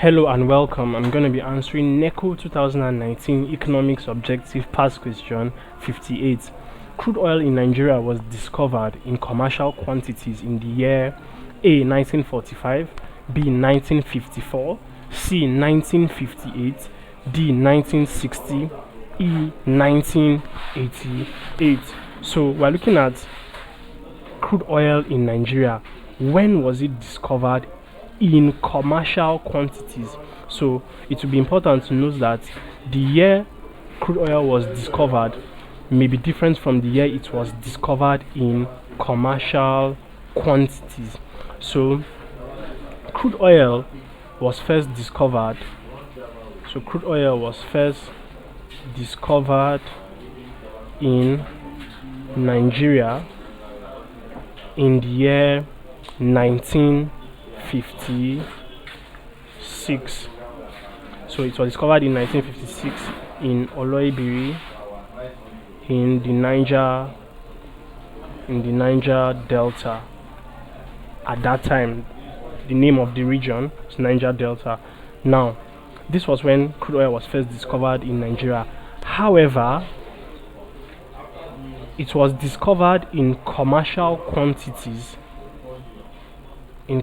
Hello and welcome. I'm going to be answering NECO 2019 Economics Objective Past Question 58. Crude oil in Nigeria was discovered in commercial quantities in the year A. 1945, B. 1954, C. 1958, D. 1960, E. 1988. So we're looking at crude oil in Nigeria. When was it discovered in commercial quantities? So it will be important to note that the year crude oil was discovered may be different from the year it was discovered in commercial quantities. So crude oil was first discovered in Nigeria in the year 1956. So it was discovered in 1956 in Oloibiri in the Niger Delta. At that time, the name of the region is Niger Delta. Now, this was when crude oil was first discovered in Nigeria. However, it was discovered in commercial quantities in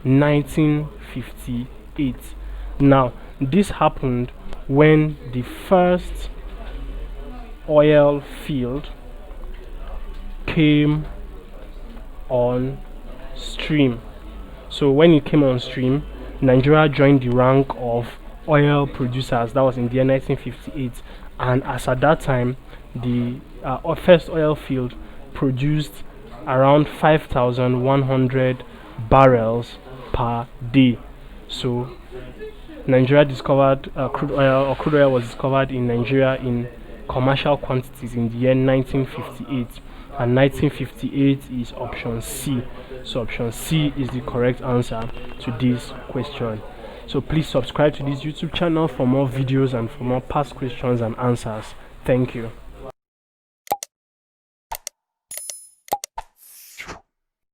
1958. Now, this happened when the first oil field came on stream. So when it came on stream, Nigeria joined the rank of oil producers. That was in the year 1958, and as at that time, the first oil field produced around 5,100 barrels per day. So Nigeria discovered crude oil was discovered in Nigeria in commercial quantities in the year 1958, and 1958 is option C. So option C is the correct answer to this question. So please subscribe to this YouTube channel for more videos and for more past questions and answers. Thank you.